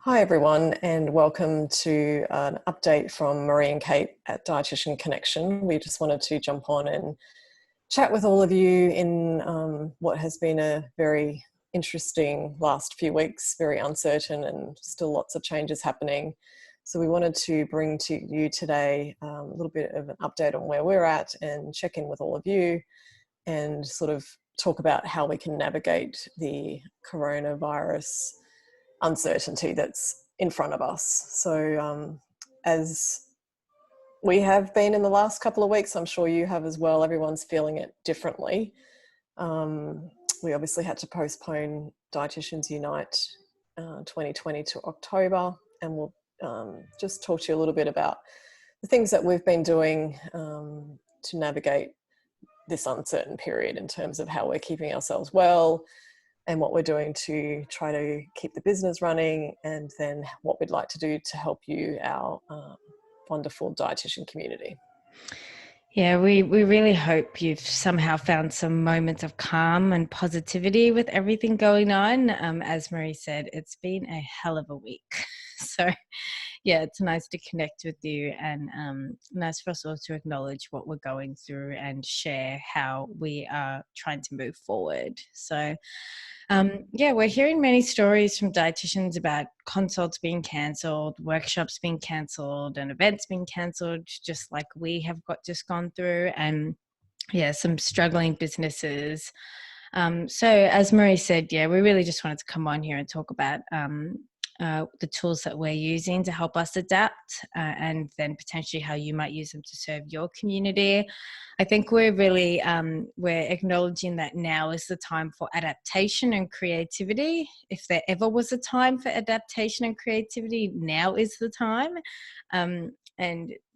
Hi everyone, and welcome to an update from Marie and Kate at Dietitian Connection. We just wanted to jump on and chat with all of you in what has been a very interesting last few weeks, very uncertain and still lots of changes happening. So we wanted to bring to you today a little bit of an update on where we're at and check in with all of you and sort of talk about how we can navigate the coronavirus uncertainty that's in front of us. So as we have been in the last couple of weeks, I'm sure you have as well, everyone's feeling it differently. We obviously had to postpone Dietitians Unite 2020 to October, and we'll just talk to you a little bit about the things that we've been doing to navigate this uncertain period in terms of how we're keeping ourselves well, and what we're doing to try to keep the business running, and then what we'd like to do to help you, our wonderful dietitian community. Yeah, we really hope you've somehow found some moments of calm and positivity with everything going on. As Marie said, it's been a hell of a week. So yeah, it's nice to connect with you, and nice for us all to acknowledge what we're going through and share how we are trying to move forward. So yeah, we're hearing many stories from dietitians about consults being cancelled, workshops being cancelled, and events being cancelled, just like we have just gone through, and yeah, some struggling businesses. So as Marie said, yeah, we really just wanted to come on here and talk about the tools that we're using to help us adapt, and then potentially how you might use them to serve your community. I think we're really we're acknowledging that now is the time for adaptation and creativity. If there ever was a time for adaptation and creativity, now is the time. And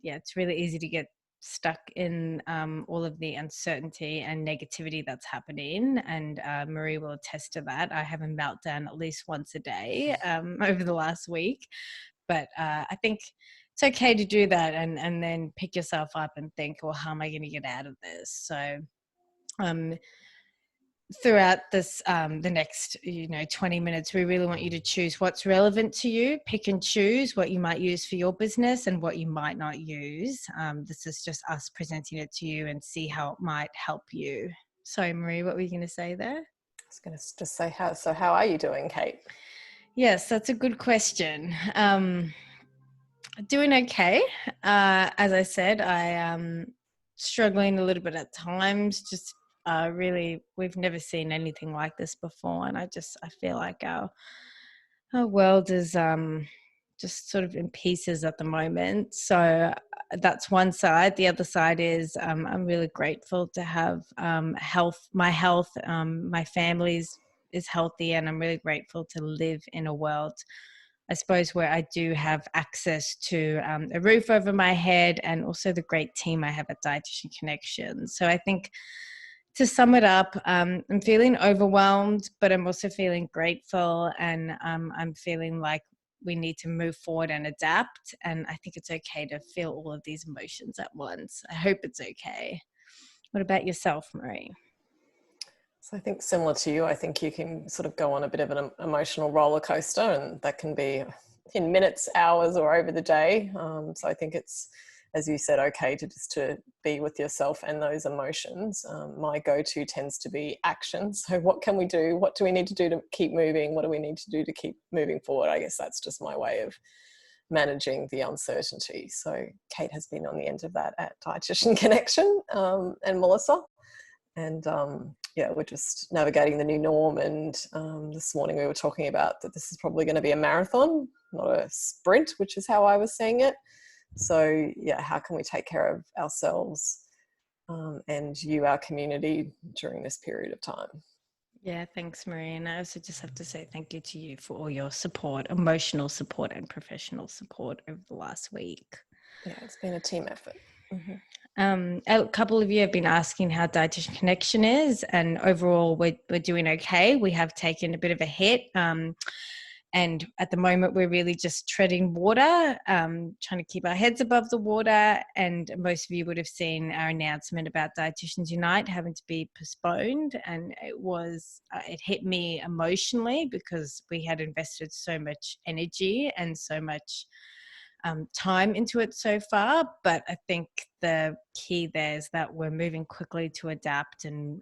yeah, it's really easy to get stuck in all of the uncertainty and negativity that's happening, and Marie will attest to that. I have a meltdown at least once a day over the last week, but I think it's okay to do that and then pick yourself up and think, well, how am I going to get out of this? So throughout this the next 20 minutes, we really want you to choose what's relevant to you, pick and choose what you might use for your business and what you might not use. This is just us presenting it to you and see how it might help you. So Marie, what were you going to say there? I was going to just say, how are you doing, Kate? Yes, that's a good question. Doing okay. As I said, I am struggling a little bit at times. Just really, we've never seen anything like this before, and I feel like our world is just sort of in pieces at the moment. So that's one side. The other side is I'm really grateful to have health. My health, my family's is healthy, and I'm really grateful to live in a world, I suppose, where I do have access to a roof over my head, and also the great team I have at Dietitian Connection. So I think, to sum it up, I'm feeling overwhelmed, but I'm also feeling grateful, and I'm feeling like we need to move forward and adapt. And I think it's okay to feel all of these emotions at once. I hope it's okay. What about yourself, Marie? So I think similar to you, I think you can sort of go on a bit of an emotional roller coaster, and that can be in minutes, hours, or over the day. So I think it's, as you said, okay to be with yourself and those emotions. My go-to tends to be action. So what can we do? What do we need to do to keep moving? What do we need to do to keep moving forward? I guess that's just my way of managing the uncertainty. So Kate has been on the end of that at Dietitian Connection, and Melissa. And yeah, we're just navigating the new norm. And this morning we were talking about that this is probably going to be a marathon, not a sprint, which is how I was seeing it. So yeah, how can we take care of ourselves and you, our community, during this period of time? Yeah, thanks, Marie. And I also just have to say thank you to you for all your support, emotional support and professional support over the last week. Yeah, it's been a team effort. Mm-hmm. A couple of you have been asking how Dietitian Connection is, and overall we're doing okay. We have taken a bit of a hit. And at the moment, we're really just treading water, trying to keep our heads above the water. And most of you would have seen our announcement about Dietitians Unite having to be postponed. And it hit me emotionally because we had invested so much energy and so much time into it so far. But I think the key there is that we're moving quickly to adapt and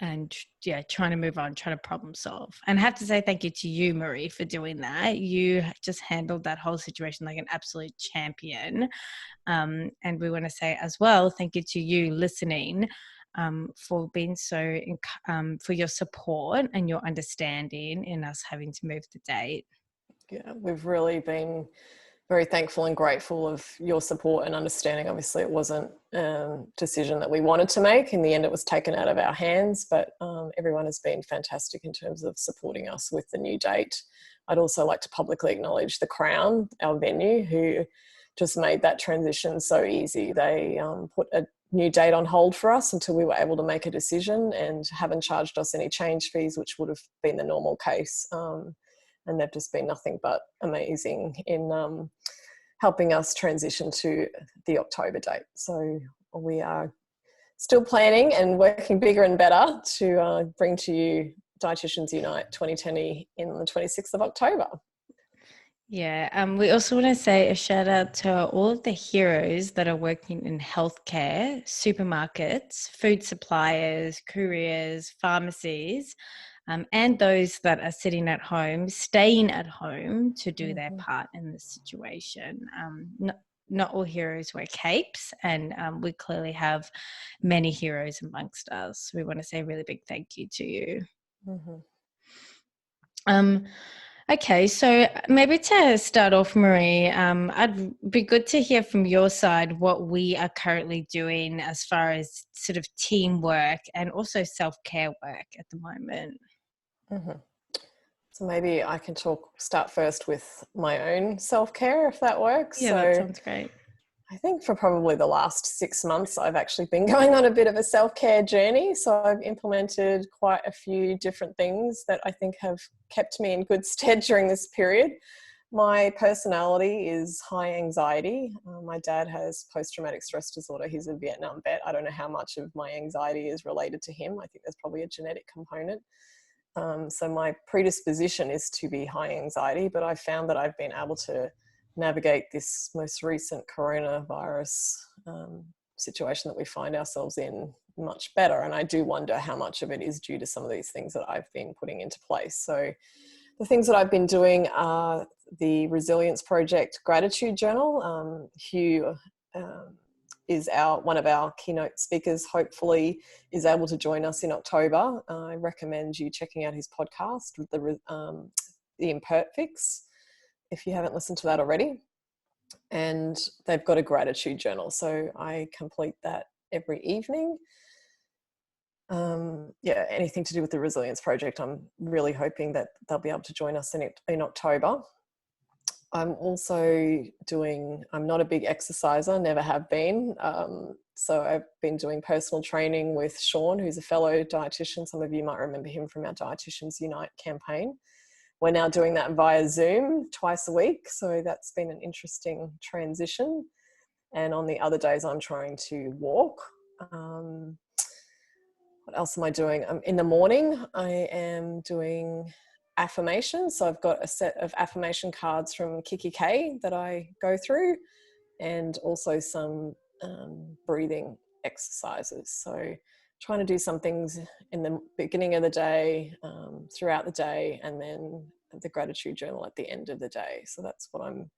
trying to move on, trying to problem solve. And I have to say thank you to you, Marie, for doing that. You just handled that whole situation like an absolute champion. And we want to say as well, thank you to you listening for being for your support and your understanding in us having to move the date. Yeah, we've really been very thankful and grateful of your support and understanding. Obviously, it wasn't a decision that we wanted to make. In the end, it was taken out of our hands, but everyone has been fantastic in terms of supporting us with the new date. I'd also like to publicly acknowledge the Crown, our venue, who just made that transition so easy. They put a new date on hold for us until we were able to make a decision and haven't charged us any change fees, which would have been the normal case. And they've just been nothing but amazing in helping us transition to the October date. So we are still planning and working bigger and better to bring to you Dietitians Unite 2020 in the 26th of October. Yeah, we also want to say a shout out to all of the heroes that are working in healthcare, supermarkets, food suppliers, couriers, pharmacies, and those that are sitting at home, staying at home to do their part in this situation. Not all heroes wear capes, and we clearly have many heroes amongst us. We want to say a really big thank you to you. Okay, so maybe to start off, Marie, I'd be good to hear from your side what we are currently doing as far as sort of teamwork and also self-care work at the moment. So maybe I can start first with my own self-care, if that works. Yeah, that sounds great. I think for probably the last 6 months, I've actually been going on a bit of a self-care journey. So I've implemented quite a few different things that I think have kept me in good stead during this period. My personality is high anxiety. My dad has post-traumatic stress disorder. He's a Vietnam vet. I don't know how much of my anxiety is related to him. I think there's probably a genetic component. So my predisposition is to be high anxiety, but I've found that I've been able to navigate this most recent coronavirus situation that we find ourselves in much better. And I do wonder how much of it is due to some of these things that I've been putting into place. So the things that I've been doing are the Resilience Project Gratitude Journal. Hugh is one of our keynote speakers, hopefully is able to join us in October. I recommend you checking out his podcast with the Imperfects, if you haven't listened to that already. And they've got a gratitude journal. So I complete that every evening. Anything to do with the Resilience Project, I'm really hoping that they'll be able to join us in October. I'm also I'm not a big exerciser, never have been. So I've been doing personal training with Sean, who's a fellow dietitian. Some of you might remember him from our Dietitians Unite campaign. We're now doing that via Zoom twice a week. So that's been an interesting transition. And on the other days, I'm trying to walk. What else am I doing? In the morning, I am doing affirmations. So I've got a set of affirmation cards from Kiki K that I go through, and also some breathing exercises. So trying to do some things in the beginning of the day, throughout the day, and then the gratitude journal at the end of the day. So that's what I'm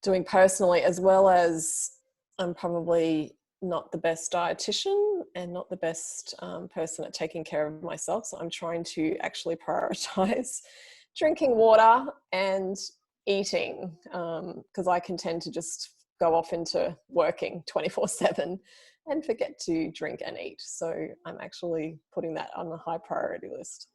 doing personally, as well as I'm probably not the best dietitian and not the best person at taking care of myself. So I'm trying to actually prioritize drinking water and eating, because I can tend to just go off into working 24/7 and forget to drink and eat. So I'm actually putting that on the high priority list.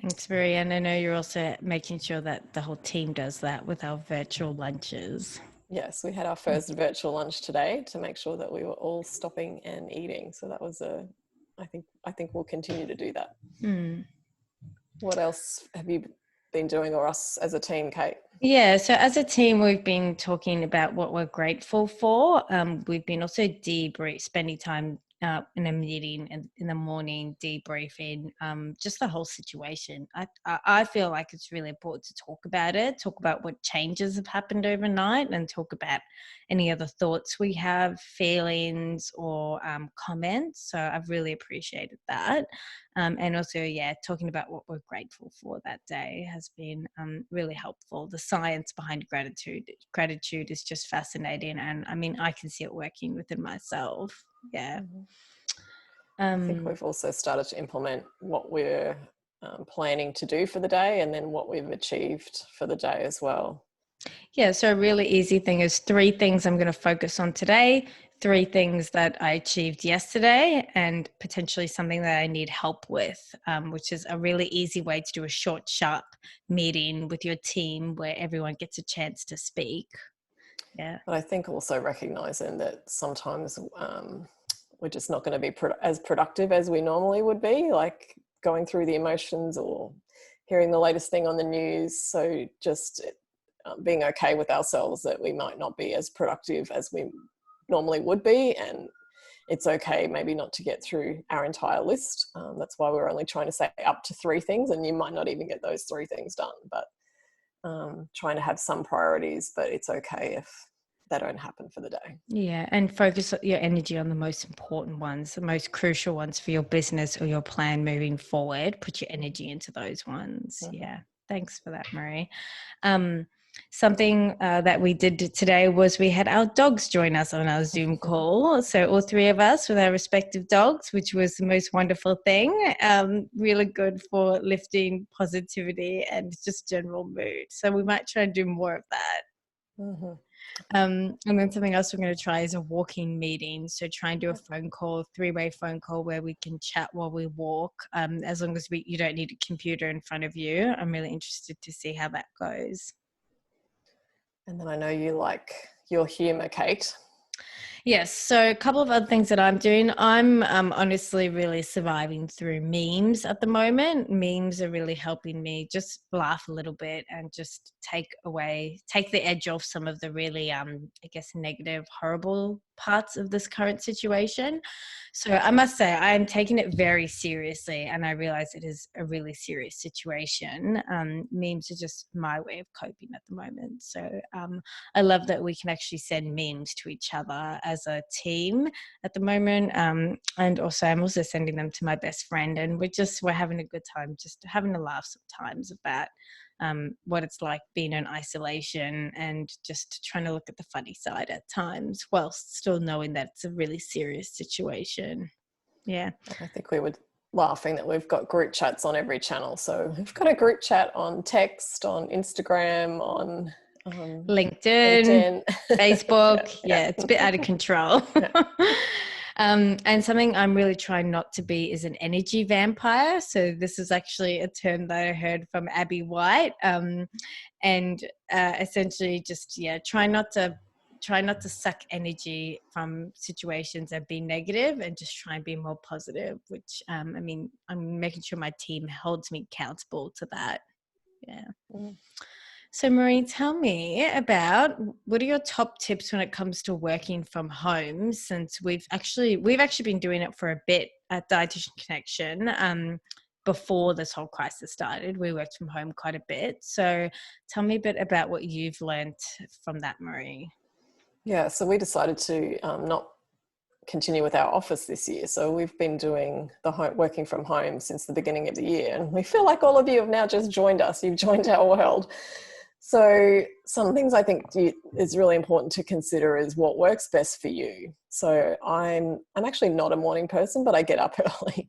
Thanks, Marie. And I know you're also making sure that the whole team does that with our virtual lunches. Yes, we had our first virtual lunch today to make sure that we were all stopping and eating. So that was I think we'll continue to do that. What else have you been doing, or us as a team, Kate? Yeah, so as a team, we've been talking about what we're grateful for. We've been also spending time in a meeting in the morning, debriefing just the whole situation. I feel like it's really important to talk about what changes have happened overnight, and talk about any other thoughts we have, feelings, or comments. So I've really appreciated that. And also, yeah, talking about what we're grateful for that day has been really helpful. The science behind gratitude is just fascinating. And I mean, I can see it working within myself. Yeah. I think we've also started to implement what we're planning to do for the day, and then what we've achieved for the day as well. Yeah, so a really easy thing is 3 things I'm going to focus on today, 3 things that I achieved yesterday, and potentially something that I need help with, which is a really easy way to do a short, sharp meeting with your team where everyone gets a chance to speak. Yeah. But I think also recognizing that sometimes we're just not going to be as productive as we normally would be, like going through the emotions or hearing the latest thing on the news. So just being okay with ourselves that we might not be as productive as we normally would be, and it's okay maybe not to get through our entire list. That's why we're only trying to say up to 3 things, and you might not even get those 3 things done, but trying to have some priorities, but it's okay if they don't happen for the day. Yeah, and focus your energy on the most important ones, the most crucial ones for your business or your plan moving forward. Put your energy into those ones. Mm-hmm. Yeah, thanks for that, Marie. Something that we did today was we had our dogs join us on our Zoom call. So all 3 of us with our respective dogs, which was the most wonderful thing. Really good for lifting positivity and just general mood. So we might try and do more of that. Mm-hmm. And then something else we're going to try is a walking meeting. So try and do a phone call, 3-way phone call where we can chat while we walk, as long as you don't need a computer in front of you. I'm really interested to see how that goes. And then I know you like your humour, Kate. Yes. So a couple of other things that I'm doing. I'm honestly really surviving through memes at the moment. Memes are really helping me just laugh a little bit and just take the edge off some of the really, I guess, negative, horrible parts of this current situation. So I must say I am taking it very seriously, and I realize it is a really serious situation. Memes are just my way of coping at the moment. So I love that we can actually send memes to each other as a team at the moment. And also I'm also sending them to my best friend, and we're having a good time, just having a laugh sometimes about what it's like being in isolation, and just trying to look at the funny side at times whilst still knowing that it's a really serious situation. Yeah. I think we were laughing that we've got group chats on every channel. So we've got a group chat on text, on Instagram, on LinkedIn, Facebook. yeah. Yeah, it's a bit out of control. Yeah. And something I'm really trying not to be is an energy vampire. So this is actually a term that I heard from Abby White, and essentially just try not to suck energy from situations and be negative, and just try and be more positive. Which I mean, I'm making sure my team holds me accountable to that. Yeah. Mm. So, Marie, tell me about what are your top tips when it comes to working from home? Since we've actually been doing it for a bit at Dietitian Connection. Before this whole crisis started, we worked from home quite a bit. So, tell me a bit about what you've learned from that, Marie. Yeah, so we decided to not continue with our office this year. So we've been doing the working from home since the beginning of the year, and we feel like all of you have now just joined us. You've joined our world. So some things I think is really important to consider is what works best for you. So I'm actually not a morning person, but I get up early.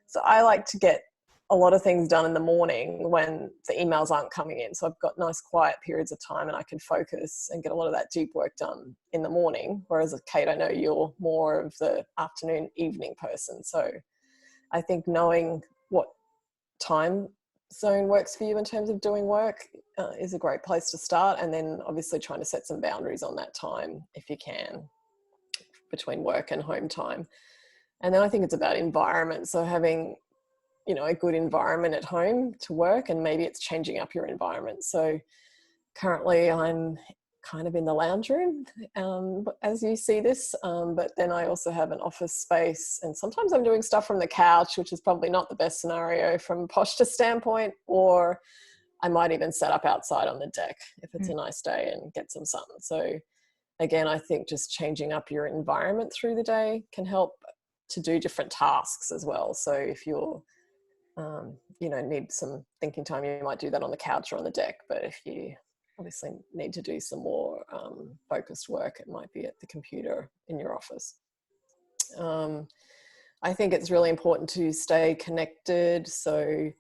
So I like to get a lot of things done in the morning when the emails aren't coming in. So I've got nice quiet periods of time, and I can focus and get a lot of that deep work done in the morning. Whereas Kate, I know you're more of the afternoon, evening person. So I think knowing what time zone works for you in terms of doing work is a great place to start. And then obviously trying to set some boundaries on that time if you can, between work and home time. And then I think it's about environment. So having you know, a good environment at home to work, and maybe it's changing up your environment. So currently I'm kind of in the lounge room, as you see this, but then I also have an office space, and sometimes I'm doing stuff from the couch, which is probably not the best scenario from a posture standpoint, or I might even set up outside on the deck if it's a nice day and get some sun. So again, I think just changing up your environment through the day can help to do different tasks as well. So if you're, you know, need some thinking time, you might do that on the couch or on the deck. But if you obviously need to do some more focused work, it might be at the computer in your office. I think it's really important to stay connected. So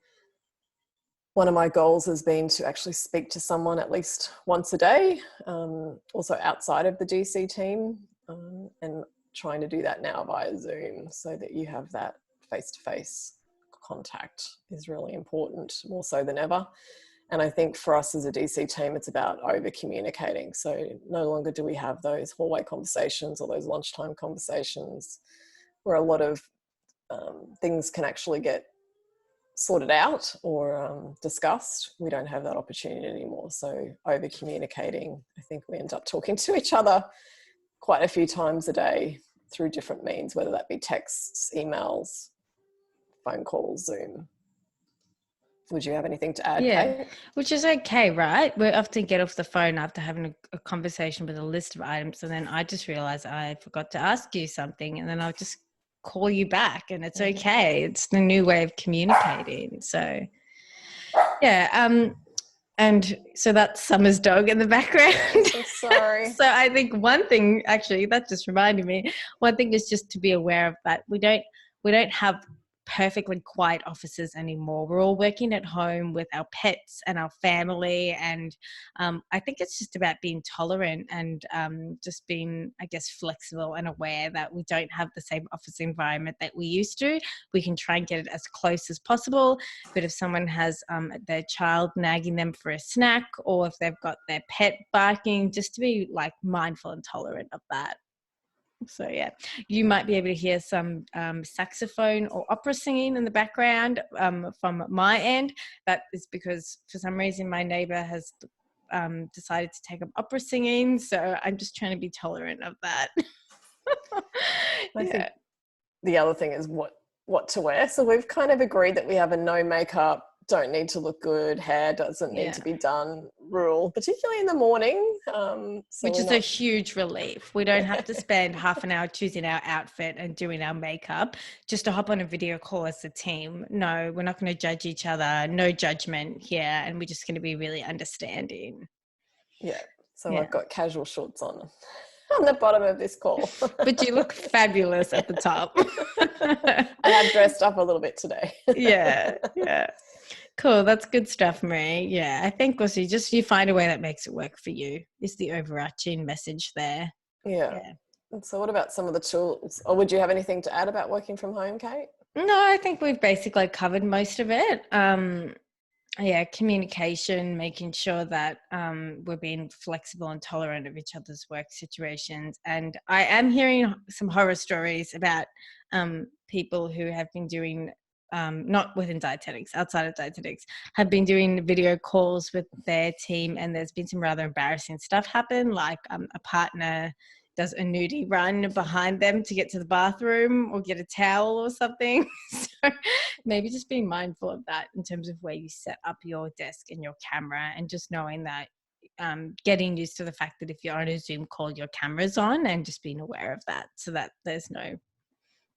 one of my goals has been to actually speak to someone at least once a day, also outside of the DC team, and trying to do that now via Zoom, so that you have that face-to-face contact is really important, more so than ever. And I think for us as a DC team, it's about over communicating. So no longer do we have those hallway conversations or those lunchtime conversations where a lot of things can actually get sorted out or discussed. We don't have that opportunity anymore. So over communicating, I think we end up talking to each other quite a few times a day through different means, whether that be texts, emails, phone calls, Zoom. Would you have anything to add, Yeah, Kate? which is okay, right? We often get off the phone after having a conversation with a list of items, and then I just realize I forgot to ask you something, and then I'll just call you back, and it's okay. It's the new way of communicating. So yeah, and so that's Summer's dog in the background. I'm sorry. So I think one thing, actually, that just reminded me, one thing is just to be aware of that. We don't have perfectly quiet offices anymore. We're all working at home with our pets and our family, and I think it's just about being tolerant and just being, I guess, flexible and aware that we don't have the same office environment that we used to. We can try and get it as close as possible, but if someone has their child nagging them for a snack, or if they've got their pet barking, just to be like mindful and tolerant of that. So yeah, you might be able to hear some saxophone or opera singing in the background from my end. That is because for some reason my neighbour has decided to take up opera singing, so I'm just trying to be tolerant of that. I think the other thing is what to wear. So we've kind of agreed that we have a no makeup, don't need to look good, hair doesn't need to be done rule, particularly in the morning. Which is a huge relief. We don't have to spend half an hour choosing our outfit and doing our makeup just to hop on a video call as a team. No, we're not going to judge each other. No judgment here. And we're just going to be really understanding. Yeah. So I've got casual shorts on the bottom of this call. But you look fabulous at the top. I have dressed up a little bit today. Yeah. Cool. That's good stuff, Marie. Yeah, I think also just you find a way that makes it work for you is the overarching message there. Yeah. And so what about some of the tools? Or would you have anything to add about working from home, Kate? No, I think we've basically covered most of it. Communication, making sure that we're being flexible and tolerant of each other's work situations. And I am hearing some horror stories about people who have been doing, not within dietetics, outside of dietetics, have been doing video calls with their team, and there's been some rather embarrassing stuff happen, like a partner does a nudie run behind them to get to the bathroom or get a towel or something. So maybe just being mindful of that in terms of where you set up your desk and your camera, and just knowing that getting used to the fact that if you're on a Zoom call, your camera's on, and just being aware of that so that there's no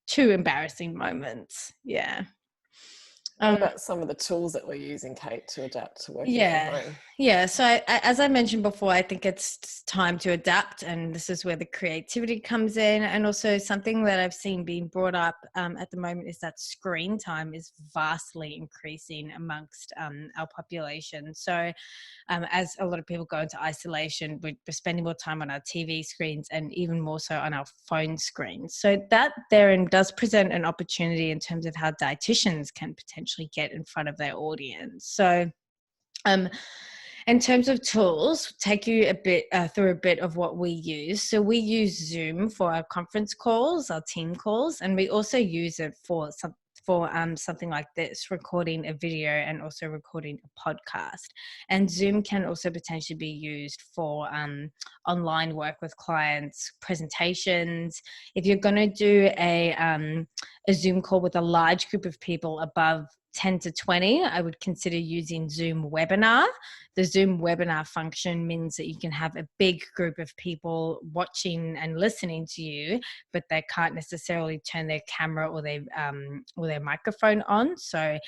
too embarrassing moments. Yeah. What about some of the tools that we're using, Kate, to adapt to working from home? Yeah. So as I mentioned before, I think it's time to adapt, and this is where the creativity comes in. And also something that I've seen being brought up at the moment is that screen time is vastly increasing amongst our population. So as a lot of people go into isolation, we're spending more time on our TV screens and even more so on our phone screens. So that therein does present an opportunity in terms of how dietitians can potentially get in front of their audience. So in terms of tools, take you a bit through a bit of what we use. So we use Zoom for our conference calls, our team calls, and we also use it for for something like this, recording a video and also recording a podcast. And Zoom can also potentially be used for online work with clients, presentations. If you're going to do a Zoom call with a large group of people above 10 to 20, I would consider using Zoom Webinar. The Zoom Webinar function means that you can have a big group of people watching and listening to you, but they can't necessarily turn their camera or their microphone on. So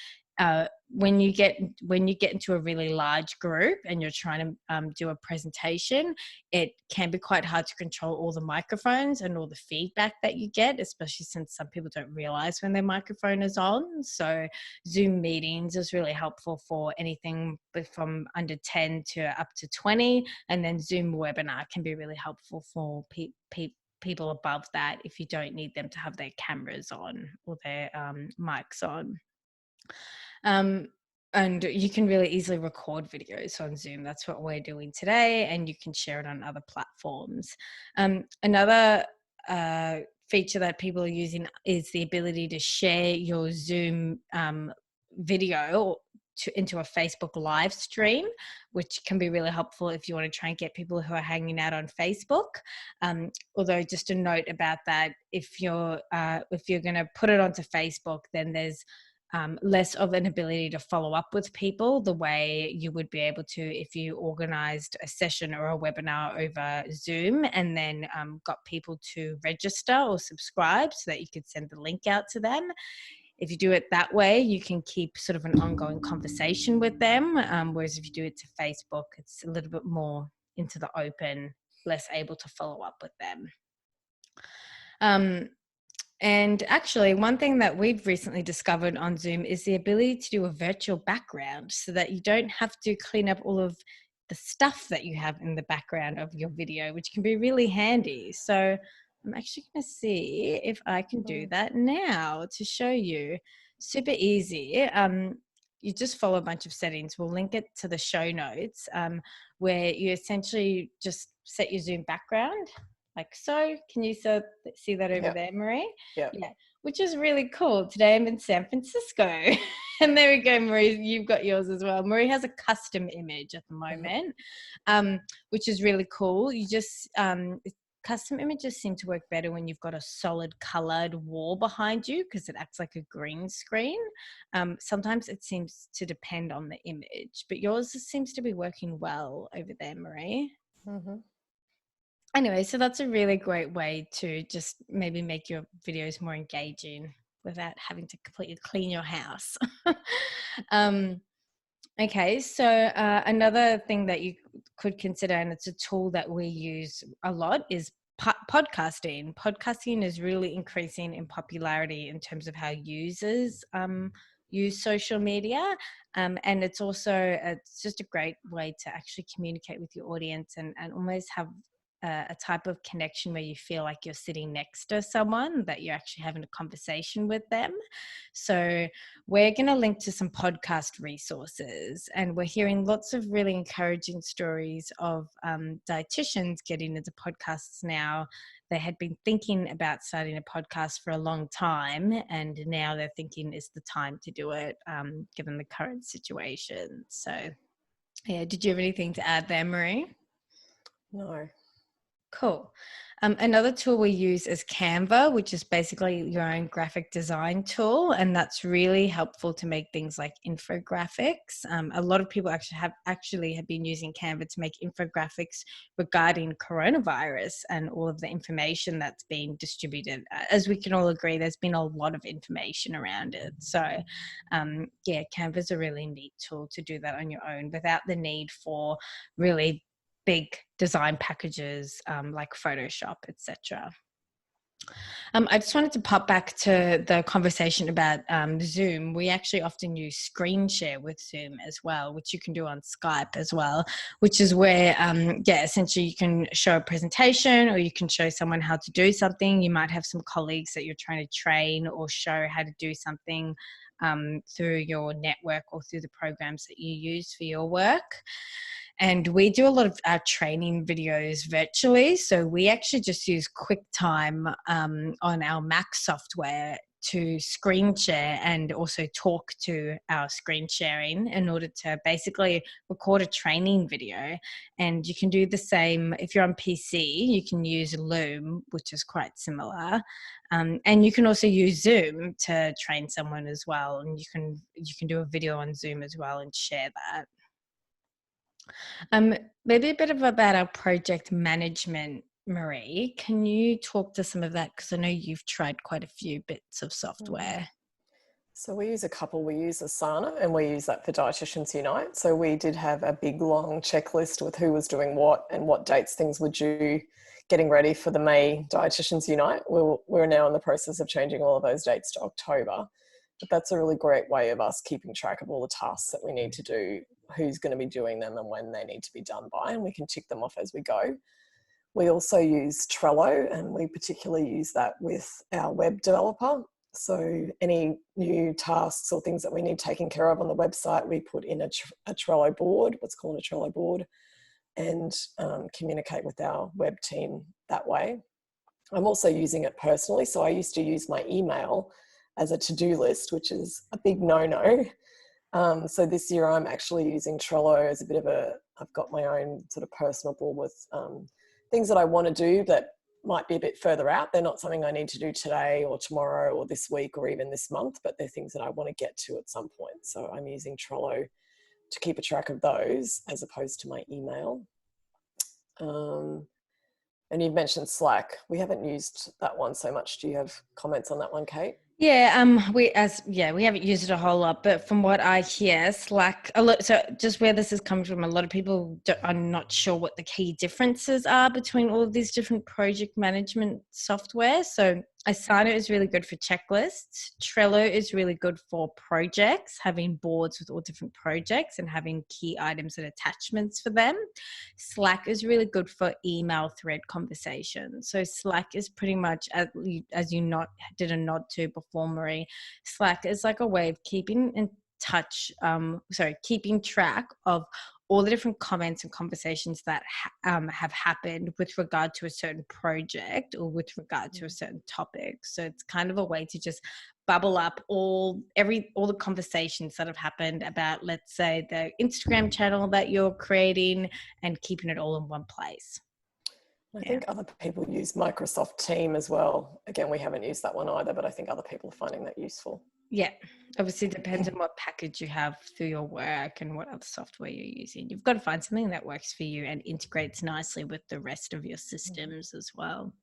when you get into a really large group and you're trying to do a presentation, it can be quite hard to control all the microphones and all the feedback that you get, especially since some people don't realize when their microphone is on. So Zoom meetings is really helpful for anything from under 10 to up to 20, and then Zoom webinar can be really helpful for people above that if you don't need them to have their cameras on or their mics on. And you can really easily record videos on Zoom. That's what we're doing today, and you can share it on other platforms. Another feature that people are using is the ability to share your Zoom video into a Facebook live stream, which can be really helpful if you want to try and get people who are hanging out on Facebook. Although just a note about that, if you're going to put it onto Facebook, then there's less of an ability to follow up with people the way you would be able to if you organized a session or a webinar over Zoom and then got people to register or subscribe so that you could send the link out to them. If you do it that way, you can keep sort of an ongoing conversation with them, whereas if you do it to Facebook, it's a little bit more into the open, less able to follow up with them. And actually, one thing that we've recently discovered on Zoom is the ability to do a virtual background so that you don't have to clean up all of the stuff that you have in the background of your video, which can be really handy. So I'm actually going to see if I can do that now to show you. Super easy. You just follow a bunch of settings. We'll link it to the show notes where you essentially just set your Zoom background. Like so. Can you see that over there, Marie? Yeah. Which is really cool. Today I'm in San Francisco. And there we go, Marie. You've got yours as well. Marie has a custom image at the moment, which is really cool. You just custom images seem to work better when you've got a solid colored wall behind you because it acts like a green screen. Sometimes it seems to depend on the image, but yours seems to be working well over there, Marie. Anyway, so that's a really great way to just maybe make your videos more engaging without having to completely clean your house. Okay, so another thing that you could consider, and it's a tool that we use a lot, is podcasting. Podcasting is really increasing in popularity in terms of how users use social media, and it's just a great way to actually communicate with your audience and almost have a type of connection where you feel like you're sitting next to someone, that you're actually having a conversation with them. So we're going to link to some podcast resources, and we're hearing lots of really encouraging stories of dietitians getting into podcasts now. They had been thinking about starting a podcast for a long time, and now they're thinking is the time to do it, given the current situation. So yeah, did you have anything to add there, Marie? No. Cool. Another tool we use is Canva, which is basically your own graphic design tool, and that's really helpful to make things like infographics. A lot of people actually have been using Canva to make infographics regarding coronavirus and all of the information that's being distributed. As we can all agree, there's been a lot of information around it. So yeah, Canva is a really neat tool to do that on your own without the need for really big design packages like Photoshop, etc. I just wanted to pop back to the conversation about Zoom. We actually often use screen share with Zoom as well, which you can do on Skype as well, which is where, essentially you can show a presentation or you can show someone how to do something. You might have some colleagues that you're trying to train or show how to do something through your network or through the programs that you use for your work. And we do a lot of our training videos virtually. So we actually just use QuickTime on our Mac software to screen share and also talk to our screen sharing in order to basically record a training video. And you can do the same if you're on PC. You can use Loom, which is quite similar, and you can also use Zoom to train someone as well. And you can do a video on Zoom as well and share that. Maybe a bit about our project management, Marie. Can you talk to some of that? Because I know you've tried quite a few bits of software. So we use a couple. We use Asana, and we use that for Dietitians Unite. So we did have a big long checklist with who was doing what and what dates things were due, getting ready for the May Dietitians Unite. We're now in the process of changing all of those dates to October. But that's a really great way of us keeping track of all the tasks that we need to do, who's going to be doing them and when they need to be done by, and we can tick them off as we go. We also use Trello, and we particularly use that with our web developer. So any new tasks or things that we need taken care of on the website, we put in a Trello board, what's called a Trello board, and communicate with our web team that way. I'm also using it personally. So I used to use my email as a to-do list, which is a big no-no. So this year I'm actually using Trello as a bit of I've got my own sort of personal board with things that I want to do that might be a bit further out. They're not something I need to do today or tomorrow or this week or even this month, but they're things that I want to get to at some point. So I'm using Trello to keep a track of those as opposed to my email. And you've mentioned Slack. We haven't used that one so much. Do you have comments on that one, Kate? Yeah, we haven't used it a whole lot, but from what I hear, Slack a lot. So just where this is coming from, a lot of people are not sure what the key differences are between all of these different project management software. So Asana is really good for checklists. Trello is really good for projects, having boards with all different projects and having key items and attachments for them. Slack is really good for email thread conversations. So Slack is pretty much, as you did a nod to before, Marie, Slack is like a way of keeping in touch, keeping track of all the different comments and conversations that have happened with regard to a certain project or with regard to a certain topic. So it's kind of a way to just bubble up all the conversations that have happened about, let's say, the Instagram channel that you're creating, and keeping it all in one place. I think other people use Microsoft Team as well. Again, we haven't used that one either, but I think other people are finding that useful. Yeah, obviously it depends on what package you have through your work and what other software you're using. You've got to find something that works for you and integrates nicely with the rest of your systems as well.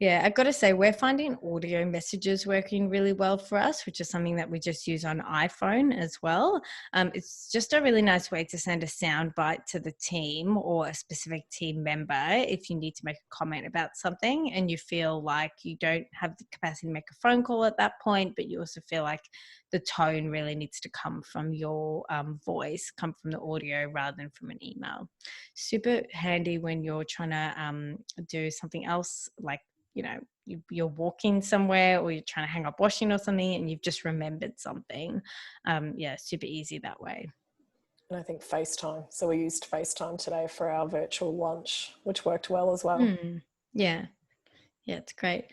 Yeah, I've got to say, we're finding audio messages working really well for us, which is something that we just use on iPhone as well. It's just a really nice way to send a sound bite to the team or a specific team member if you need to make a comment about something and you feel like you don't have the capacity to make a phone call at that point, but you also feel like the tone really needs to come from your voice, come from the audio rather than from an email. Super handy when you're trying to do something else, like, you know, you're walking somewhere or you're trying to hang up washing or something and you've just remembered something. Super easy that way. And I think FaceTime. So we used FaceTime today for our virtual lunch, which worked well as well. Yeah, it's great.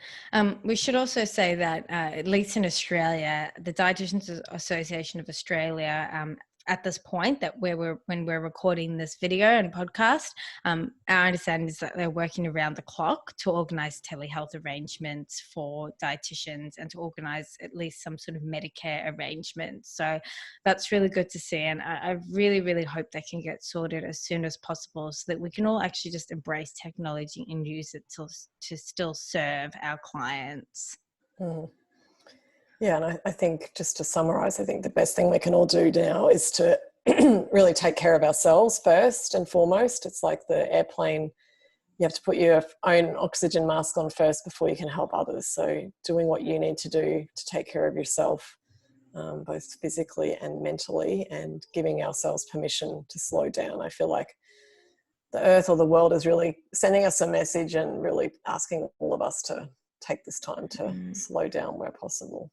We should also say that at least in Australia, the Dietitians Association of Australia, at this point when we're recording this video and podcast, our understanding is that they're working around the clock to organise telehealth arrangements for dietitians and to organise at least some sort of Medicare arrangement. So that's really good to see, and I really, really hope they can get sorted as soon as possible so that we can all actually just embrace technology and use it to still serve our clients. Yeah, and I think, just to summarise, I think the best thing we can all do now is to really take care of ourselves first and foremost. It's like the airplane, you have to put your own oxygen mask on first before you can help others. So doing what you need to do to take care of yourself, both physically and mentally, and giving ourselves permission to slow down. I feel like the earth or the world is really sending us a message and really asking all of us to take this time to slow down where possible.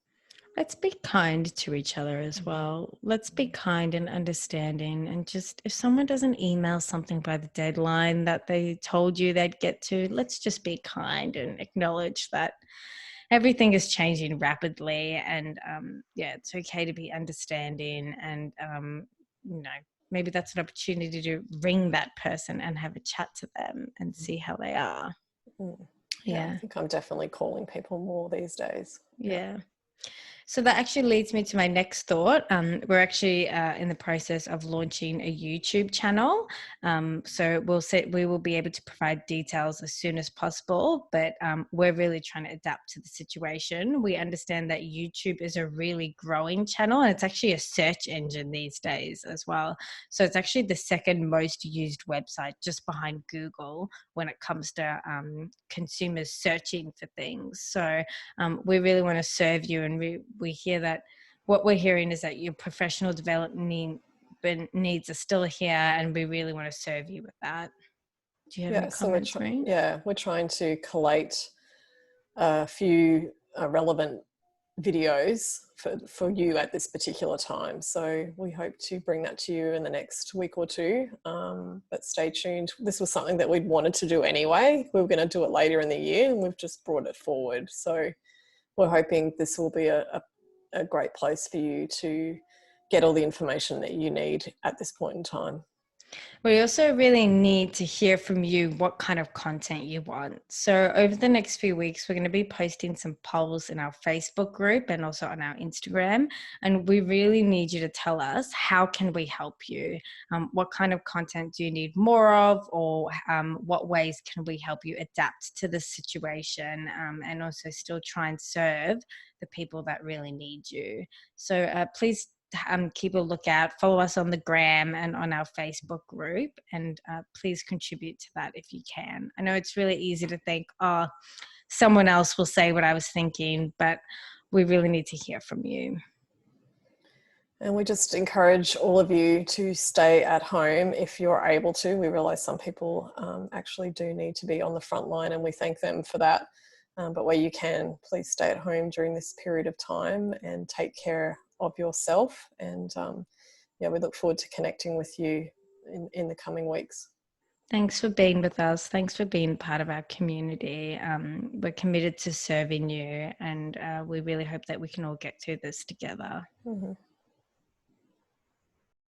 Let's be kind to each other as well. Let's be kind and understanding. And just, if someone doesn't email something by the deadline that they told you they'd get to, let's just be kind and acknowledge that everything is changing rapidly, and yeah, it's okay to be understanding, and you know, maybe that's an opportunity to ring that person and have a chat to them and see how they are. Yeah, I Yeah. think I'm definitely calling people more these days. Yeah. So that actually leads me to my next thought. We're actually in the process of launching a YouTube channel. So we will be able to provide details as soon as possible, but we're really trying to adapt to the situation. We understand that YouTube is a really growing channel, and it's actually a search engine these days as well. So it's actually the second most used website just behind Google when it comes to consumers searching for things. So we really want to serve you, and we hear that what we're hearing is that your professional development needs are still here, and we really want to serve you with that. Do you have any Yeah, so comments, Marie? we're trying to collate a few relevant videos for you at this particular time. So we hope to bring that to you in the next week or two. But stay tuned. This was something that we'd wanted to do anyway. We were going to do it later in the year, and we've just brought it forward. So we're hoping this will be a great place for you to get all the information that you need at this point in time. We also really need to hear from you what kind of content you want. So over the next few weeks, we're going to be posting some polls in our Facebook group and also on our Instagram. And we really need you to tell us, how can we help you? What kind of content do you need more of? Or what ways can we help you adapt to the situation, and also still try and serve the people that really need you? So please keep a lookout, follow us on the gram and on our Facebook group, and please contribute to that if you can. I know it's really easy to think, oh, someone else will say what I was thinking, but we really need to hear from you. And we just encourage all of you to stay at home if you're able to. We realise some people actually do need to be on the front line, and we thank them for that. But where you can, please stay at home during this period of time and take care of yourself. And yeah, we look forward to connecting with you in the coming weeks. Thanks for being with us. Thanks for being part of our community. We're committed to serving you, and we really hope that we can all get through this together. Mm-hmm.